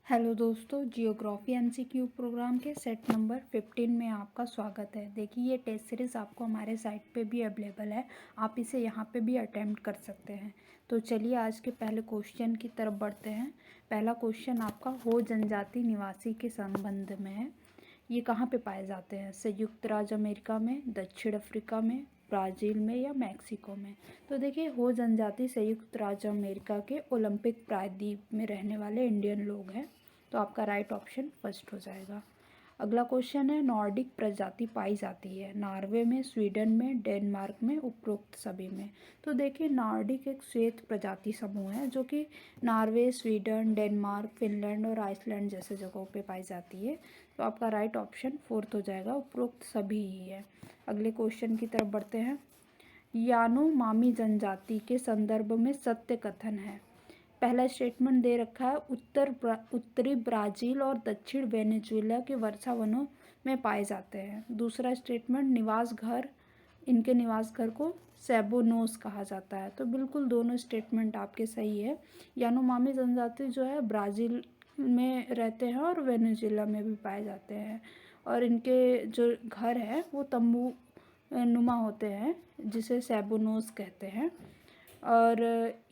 Hello दोस्तों, geography MCQ programme के set number 15 में आपका स्वागत है। देखिए, ये टेस्ट सीरीज़ आपको हमारे साइट पे भी अवेलेबल है। आप इसे यहाँ पे भी अटेम्प्ट कर सकते हैं। तो चलिए आज के पहले क्वेश्चन की तरफ बढ़ते हैं। पहला क्वेश्चन आपका हो जनजाति निवासी के संबंध में है। ये कहाँ पे पाए जाते हैं? संयुक्त राज्य अमेरिका में, दक्षिण अफ्रीका में, ब्राज़ील में या मैक्सिको में? तो देखिए, हो जनजाति संयुक्त राज्य अमेरिका के ओलंपिक प्रायद्वीप में रहने वाले इंडियन लोग हैं। तो आपका राइट ऑप्शन फर्स्ट हो जाएगा। अगला क्वेश्चन है, नॉर्डिक प्रजाति पाई जाती है नॉर्वे में, स्वीडन में, डेनमार्क में, उपरोक्त सभी में? तो देखिए, नॉर्डिक एक श्वेत प्रजाति समूह है जो कि नॉर्वे, स्वीडन, डेनमार्क, फिनलैंड और आइसलैंड जैसे जगहों पे पाई जाती है। तो आपका राइट ऑप्शन फोर्थ हो जाएगा, उपरोक्त सभी ही है। अगले क्वेश्चन की तरफ बढ़ते हैं। यानोमामी जनजाति के संदर्भ में सत्य कथन है। पहला स्टेटमेंट दे रखा है, उत्तरी ब्राज़ील और दक्षिण वेनेजुएला के वर्षा वनों में पाए जाते हैं। दूसरा स्टेटमेंट, इनके निवास घर को सेबोनोस कहा जाता है। तो बिल्कुल दोनों स्टेटमेंट आपके सही है। यानोमामी जनजाति जो है ब्राज़ील में रहते हैं और वेनेजुएला में भी पाए जाते हैं, और इनके जो घर है वो तंबू नुमा होते हैं जिसे सेबोनोस कहते हैं। और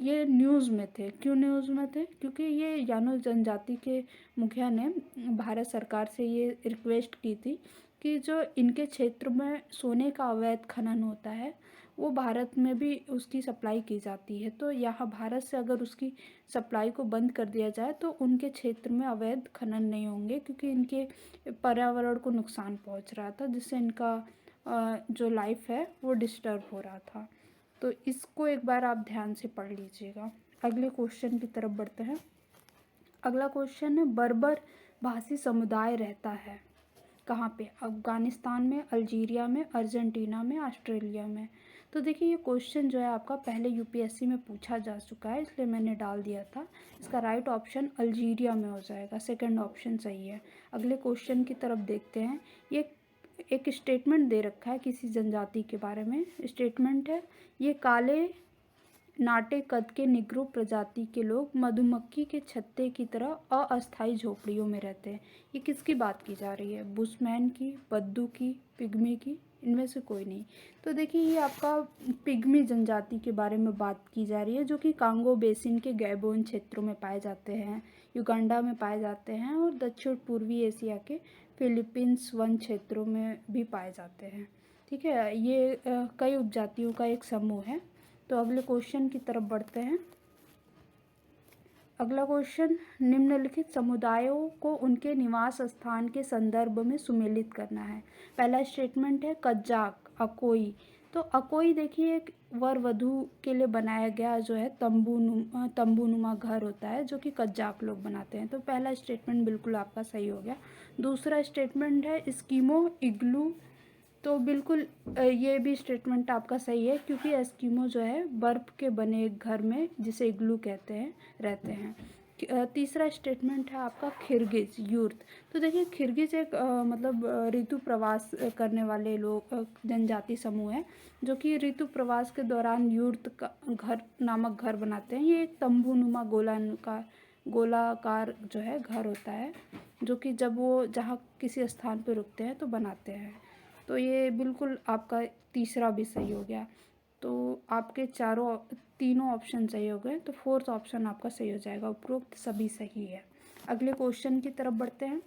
ये न्यूज़ में थे। क्यों न्यूज़ में थे? क्योंकि ये यानो जनजाति के मुखिया ने भारत सरकार से ये रिक्वेस्ट की थी कि जो इनके क्षेत्र में सोने का अवैध खनन होता है वो भारत में भी उसकी सप्लाई की जाती है। तो यहाँ भारत से अगर उसकी सप्लाई को बंद कर दिया जाए तो उनके क्षेत्र में अवैध खनन नहीं होंगे, क्योंकि इनके पर्यावरण को नुकसान पहुँच रहा था, जिससे इनका जो लाइफ है वो डिस्टर्ब हो रहा था। तो इसको एक बार आप ध्यान से पढ़ लीजिएगा। अगले क्वेश्चन की तरफ बढ़ते हैं। अगला क्वेश्चन है, बर्बर भाषी समुदाय रहता है कहाँ पे? अफगानिस्तान में, अल्जीरिया में, अर्जेंटीना में, ऑस्ट्रेलिया में? तो देखिए, ये क्वेश्चन जो है आपका पहले यूपीएससी में पूछा जा चुका है, इसलिए मैंने डाल दिया था। इसका राइट ऑप्शन अल्जीरिया में हो जाएगा। सेकंड ऑप्शन सही है। अगले क्वेश्चन की तरफ देखते हैं। ये एक स्टेटमेंट दे रखा है किसी जनजाति के बारे में। स्टेटमेंट है, ये काले नाटे कद के निग्रो प्रजाति के लोग मधुमक्खी के छत्ते की तरह अस्थायी झोपड़ियों में रहते हैं। ये किसकी बात की जा रही है? बुशमैन की, बद्दू की, पिग्मी की? इनमें से कोई नहीं। तो देखिए, ये आपका पिग्मी जनजाति के बारे में बात की जा रही है, जो कि कांगो बेसिन के गैबोन क्षेत्रों में पाए जाते हैं, युगांडा में पाए जाते हैं और दक्षिण पूर्वी एशिया के फिलीपींस वन क्षेत्रों में भी पाए जाते हैं। ठीक है, ये कई उपजातियों का एक समूह है। तो अगले क्वेश्चन की तरफ बढ़ते हैं। अगला क्वेश्चन, निम्नलिखित समुदायों को उनके निवास स्थान के संदर्भ में सुमेलित करना है। पहला स्टेटमेंट है कजाक, अकोई। तो अकोई देखिए एक वर वधू के लिए बनाया गया जो है तंबूनुमा घर होता है, जो कि कजाक लोग बनाते हैं। तो पहला स्टेटमेंट बिल्कुल आपका सही हो गया। दूसरा स्टेटमेंट है एस्किमो इग्लू। तो बिल्कुल ये भी स्टेटमेंट आपका सही है, क्योंकि एस्किमो जो है बर्फ़ के बने एक घर में, जिसे इग्लू कहते हैं, रहते हैं। तीसरा स्टेटमेंट है आपका खिरगिज यूर्त। तो देखिए, खिरगिज एक मतलब ऋतु प्रवास करने वाले लोग जनजाति समूह है, जो कि ऋतु प्रवास के दौरान यूर्त का घर नामक घर बनाते हैं। ये एक तंबूनुमा गोलाकार जो है घर होता है, जो कि जब वो जहाँ किसी स्थान पर रुकते हैं तो बनाते हैं। तो ये बिल्कुल आपका तीसरा भी सही हो गया। तो आपके तीनों ऑप्शन सही हो गए। तो फोर्थ ऑप्शन आपका सही हो जाएगा, उपरोक्त सभी सही है। अगले क्वेश्चन की तरफ बढ़ते हैं।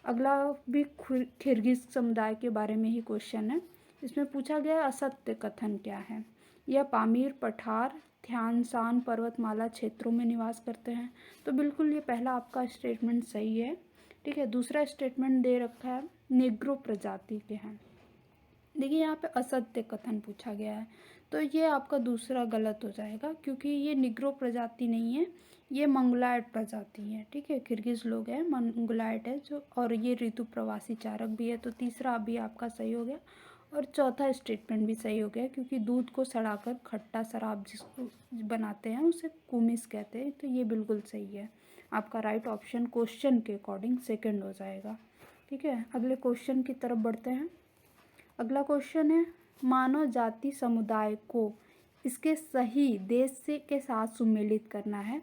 अगला भी किर्गिज समुदाय के बारे में ही क्वेश्चन है। इसमें पूछा गया असत्य कथन क्या है? यह पामीर, पठार, थ्यानसान पर्वतमाला क्षेत्रों में निवास करते हैं। तो बिल्कुल ये पहला आपका स्टेटमेंट सही है। ठीक है, दूसरा स्टेटमेंट दे रखा है निग्रो प्रजाति के हैं। देखिए, यहाँ पे असत्य कथन पूछा गया है, तो ये आपका दूसरा गलत हो जाएगा, क्योंकि ये निग्रो प्रजाति नहीं है, ये मंगोलायड प्रजाति है। ठीक है, किर्गिज लोग हैं, मंगोलायड है जो, और ये ऋतु प्रवासी चारक भी है। तो तीसरा अभी आपका सही हो गया। और चौथा स्टेटमेंट भी सही हो गया, क्योंकि दूध को सड़ाकर खट्टा शराब जिसको बनाते हैं उसे कुमिस कहते हैं। तो ये बिल्कुल सही है। आपका राइट ऑप्शन क्वेश्चन के अकॉर्डिंग सेकंड हो जाएगा। ठीक है, अगले क्वेश्चन की तरफ बढ़ते हैं। अगला क्वेश्चन है, मानव जाति समुदाय को इसके सही देश से के साथ सुमेलित करना है।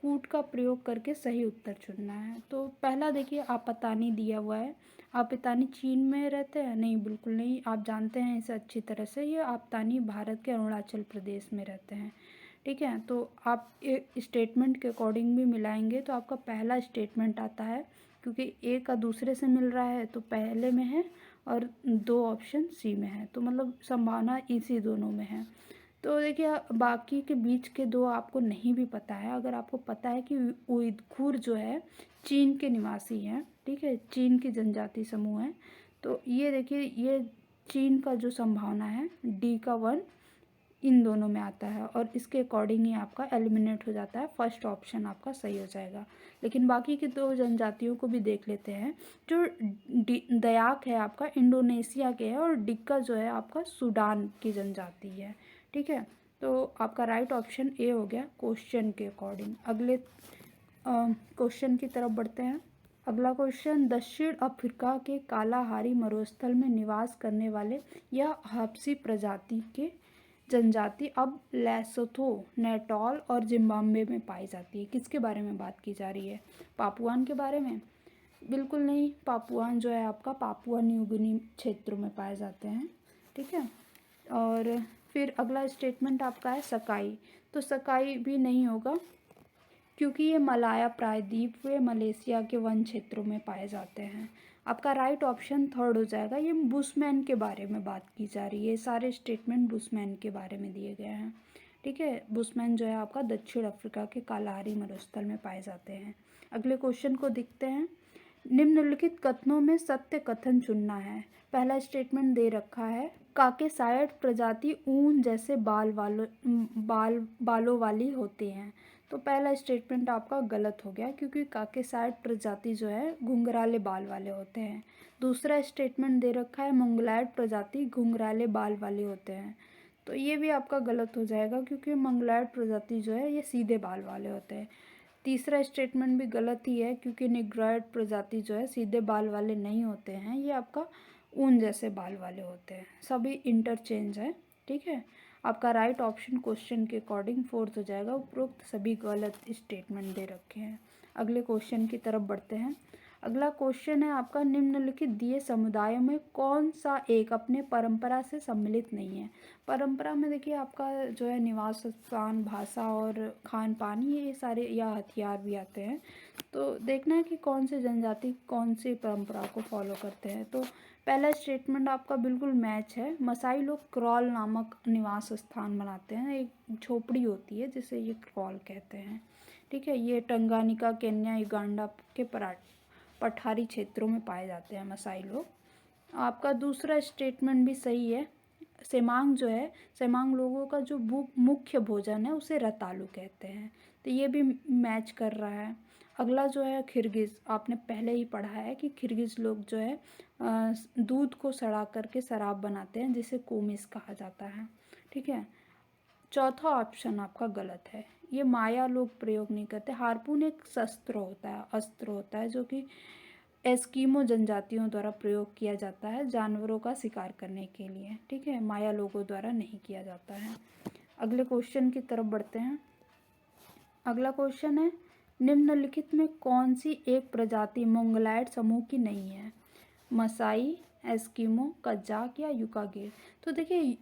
कूट का प्रयोग करके सही उत्तर चुनना है। तो पहला देखिए आपतानी दिया हुआ है। आपतानी चीन में रहते हैं? नहीं, बिल्कुल नहीं, आप जानते हैं इसे अच्छी तरह से। ये आपतानी भारत के अरुणाचल प्रदेश में रहते हैं। ठीक है, तो आप स्टेटमेंट के अकॉर्डिंग भी मिलाएंगे तो आपका पहला स्टेटमेंट आता है, क्योंकि ए का दूसरे से मिल रहा है तो पहले में है और 2 ऑप्शन सी में है, तो मतलब संभावना इसी दोनों में है। तो देखिए बाकी के बीच के 2 आपको नहीं भी पता है। अगर आपको पता है कि उइघुर जो है चीन के निवासी हैं, ठीक है, चीन की जनजाति समूह है, तो ये देखिए ये चीन का जो संभावना है डी का 1 इन दोनों में आता है और इसके अकॉर्डिंग ही आपका एलिमिनेट हो जाता है। फर्स्ट ऑप्शन आपका सही हो जाएगा। लेकिन बाकी की 2 जनजातियों को भी देख लेते हैं। जो दयाक है आपका इंडोनेशिया के है और डिक्का जो है आपका सूडान की जनजाति है। ठीक है, तो आपका राइट ऑप्शन ए हो गया क्वेश्चन के अकॉर्डिंग। अगले क्वेश्चन की तरफ बढ़ते हैं। अगला क्वेश्चन, दक्षिण अफ्रीका के कालाहारी मरुस्थल में निवास करने वाले यह हब्सी प्रजाति के जनजाति अब लेसोथो, नेटाल और जिम्बाब्वे में पाई जाती है। किसके बारे में बात की जा रही है? पापुआन के बारे में? बिल्कुल नहीं, पापुआन जो है आपका पापुआ न्यू गिनी क्षेत्र में पाए जाते हैं। ठीक है, और फिर अगला स्टेटमेंट आपका है सकाई। तो सकाई भी नहीं होगा, क्योंकि ये मलाया प्रायद्वीप व मलेशिया के वन क्षेत्रों में पाए जाते हैं। आपका राइट ऑप्शन थर्ड हो जाएगा। ये बुशमैन के बारे में बात की जा रही है। सारे स्टेटमेंट बुशमैन के बारे में दिए गए हैं। ठीक है, बुशमैन जो है आपका दक्षिण अफ्रीका के कालाहारी मरुस्थल में पाए जाते हैं। अगले क्वेश्चन को देखते हैं। निम्नलिखित कथनों में सत्य कथन चुनना है। पहला स्टेटमेंट दे रखा है, काकेसायड प्रजाति ऊन जैसे बालों वाली होती हैं। तो पहला स्टेटमेंट आपका गलत हो गया, क्योंकि काकेसायड प्रजाति जो है घुंघराले बाल वाले होते हैं। दूसरा स्टेटमेंट दे रखा है, मंगोलॉयड प्रजाति घुंघराले बाल वाले होते हैं। तो ये भी आपका गलत हो जाएगा, क्योंकि मंगोलॉयड प्रजाति जो है ये सीधे बाल वाले होते हैं। तीसरा स्टेटमेंट भी गलत ही है, क्योंकि निग्रोइड प्रजाति जो है सीधे बाल वाले नहीं होते हैं, ये आपका ऊन जैसे बाल वाले होते हैं। सभी इंटरचेंज है। ठीक है, आपका राइट ऑप्शन क्वेश्चन के अकॉर्डिंग फोर्थ हो जाएगा। उपरोक्त सभी गलत स्टेटमेंट दे रखे हैं। अगले क्वेश्चन की तरफ बढ़ते हैं। अगला क्वेश्चन है आपका, निम्नलिखित दिए समुदायों में कौन सा एक अपने परंपरा से सम्मिलित नहीं है? परंपरा में देखिए आपका जो है निवास स्थान, भाषा और खान पान, ये सारे या हथियार भी आते हैं। तो देखना है कि कौन से जनजाति कौन सी परंपरा को फॉलो करते हैं। तो पहला स्टेटमेंट आपका बिल्कुल मैच है। मसाई लोग क्रॉल नामक निवास स्थान बनाते हैं। एक झोपड़ी होती है जिसे ये क्रॉल कहते हैं। ठीक है, ये टंगानिका, केन्या, युगांडा के पठारी क्षेत्रों में पाए जाते हैं मसाई लोग। आपका दूसरा स्टेटमेंट भी सही है। सेमांग जो है, सेमांग लोगों का जो मुख्य भोजन है उसे रतालू कहते हैं। तो ये भी मैच कर रहा है। अगला जो है किर्गिज़, आपने पहले ही पढ़ा है कि किर्गिज़ लोग जो है दूध को सड़ा करके शराब बनाते हैं, जिसे कोमिस कहा जाता है। ठीक है, चौथा ऑप्शन आपका गलत है। ये माया लोग प्रयोग नहीं करते। हार्पून एक अस्त्र होता है जो कि एस्किमो जनजातियों द्वारा प्रयोग किया जाता है जानवरों का शिकार करने के लिए। ठीक है, माया लोगों द्वारा नहीं किया जाता है। अगले क्वेश्चन की तरफ बढ़ते हैं। अगला क्वेश्चन है, निम्नलिखित में कौन सी एक प्रजाति मंगोलॉयड समूह की नहीं है? मसाई, एस्किमो, कजाक या युकागीर? तो देखिए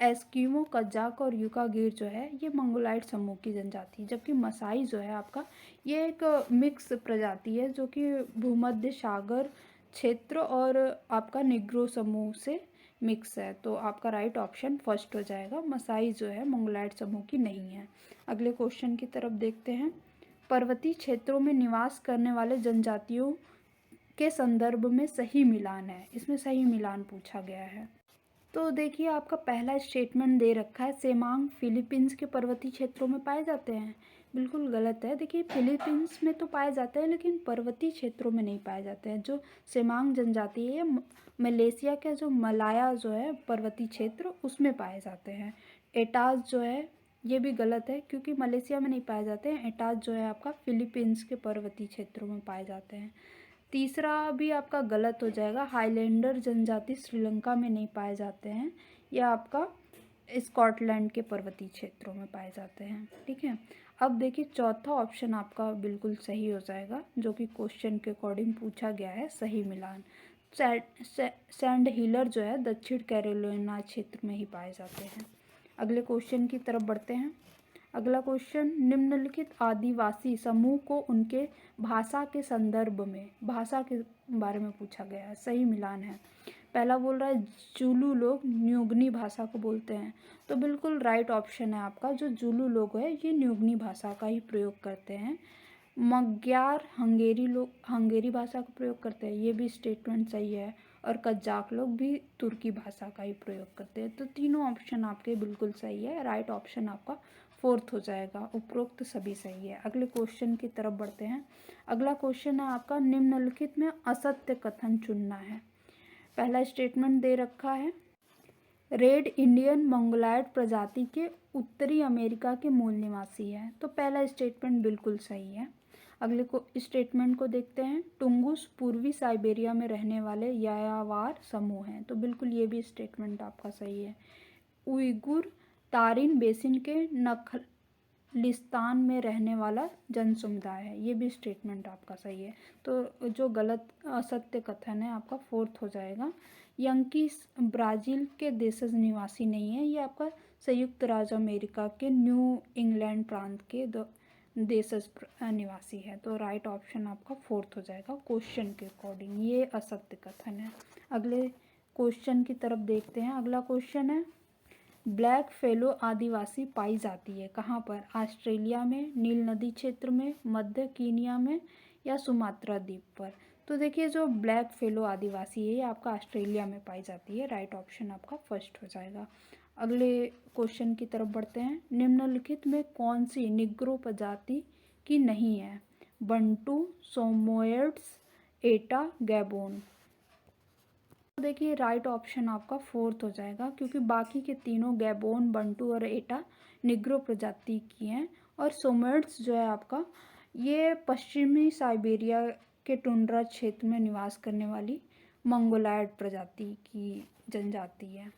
एस्किमो, कजाक और युकागीर जो है ये मंगोलॉयड समूह की जनजाति है, जबकि मसाई जो है आपका ये एक मिक्स प्रजाति है जो कि भूमध्य सागर क्षेत्र और आपका निग्रो समूह से मिक्स है। तो आपका राइट ऑप्शन फर्स्ट हो जाएगा। मसाई जो है मंगोलॉयड समूह की नहीं है। अगले क्वेश्चन की तरफ देखते हैं। पर्वतीय क्षेत्रों में निवास करने वाले जनजातियों के संदर्भ में सही मिलान है। इसमें सही मिलान पूछा गया है। तो देखिए आपका पहला स्टेटमेंट दे रखा है, सेमांग फिलीपींस के पर्वतीय क्षेत्रों में पाए जाते हैं। बिल्कुल गलत है। देखिए फिलीपींस में तो पाए जाते हैं, लेकिन पर्वतीय क्षेत्रों में नहीं पाए जाते हैं। जो सेमांग जनजाति है मलेशिया का जो मलाया जो है पर्वतीय क्षेत्र उसमें पाए जाते हैं। एटाज जो है ये भी गलत है, क्योंकि मलेशिया में नहीं पाए जाते हैं। एटाज जो है आपका फिलीपींस के पर्वतीय क्षेत्रों में पाए जाते हैं। तीसरा भी आपका गलत हो जाएगा। हाईलैंडर जनजाति श्रीलंका में नहीं पाए जाते हैं। यह आपका स्कॉटलैंड के पर्वतीय क्षेत्रों में पाए जाते हैं। ठीक है, अब देखिए चौथा ऑप्शन आपका बिल्कुल सही हो जाएगा, जो कि क्वेश्चन के अकॉर्डिंग पूछा गया है, सही मिलान। सैंड हिलर जो है दक्षिण कैरोलिना क्षेत्र में ही पाए जाते हैं। अगले क्वेश्चन की तरफ बढ़ते हैं। अगला क्वेश्चन, निम्नलिखित आदिवासी समूह को उनके भाषा के संदर्भ में, भाषा के बारे में पूछा गया है, सही मिलान है। पहला बोल रहा है जुलू लोग न्यूगनी भाषा को बोलते हैं, तो बिल्कुल राइट ऑप्शन है आपका। जो जुलू लोग है ये न्यूगनी भाषा का ही प्रयोग करते हैं। मग्यार हंगेरी लोग हंगेरी भाषा का प्रयोग करते हैं, ये भी स्टेटमेंट सही है। और कजाक लोग भी तुर्की भाषा का ही प्रयोग करते हैं। तो तीनों ऑप्शन आपके बिल्कुल सही है, राइट ऑप्शन आपका फोर्थ हो जाएगा। उपरोक्त सभी सही है। अगले क्वेश्चन की तरफ बढ़ते हैं। अगला क्वेश्चन है आपका, निम्नलिखित में असत्य कथन चुनना है। पहला स्टेटमेंट दे रखा है, रेड इंडियन मंगोलायड प्रजाति के उत्तरी अमेरिका के मूल निवासी है, तो पहला स्टेटमेंट बिल्कुल सही है। अगले को स्टेटमेंट को देखते हैं, टुंगुस पूर्वी साइबेरिया में रहने वाले यायावार समूह हैं, तो बिल्कुल ये भी स्टेटमेंट आपका सही है। उइगुर तारिन बेसिन के नखलिस्तान में रहने वाला जन समुदाय है, ये भी स्टेटमेंट आपका सही है। तो जो गलत असत्य कथन है आपका फोर्थ हो जाएगा। यंकीस ब्राज़ील के देशज निवासी नहीं है, ये आपका संयुक्त राज्य अमेरिका के न्यू इंग्लैंड प्रांत के देशज निवासी है, तो राइट ऑप्शन आपका फोर्थ हो जाएगा क्वेश्चन के अकॉर्डिंग। ये असत्य कथन है। अगले क्वेश्चन की तरफ देखते हैं। अगला क्वेश्चन है, ब्लैक फेलो आदिवासी पाई जाती है कहाँ पर? ऑस्ट्रेलिया में, नील नदी क्षेत्र में, मध्य कीनिया में या सुमात्रा द्वीप पर? तो देखिए जो ब्लैक फेलो आदिवासी है ये आपका ऑस्ट्रेलिया में पाई जाती है, राइट ऑप्शन आपका फर्स्ट हो जाएगा। अगले क्वेश्चन की तरफ बढ़ते हैं। निम्नलिखित में कौन सी निग्रो प्रजाति की नहीं है? बंटू, सोमोएड्स, एटा, गैबोन। तो देखिए राइट ऑप्शन आपका फोर्थ हो जाएगा, क्योंकि बाकी के तीनों गैबोन, बंटू और एटा निग्रो प्रजाति की हैं। और सोमोएड्स जो है आपका, ये पश्चिमी साइबेरिया के टुंड्रा क्षेत्र में निवास करने वाली मंगोलायड प्रजाति की जनजाति है।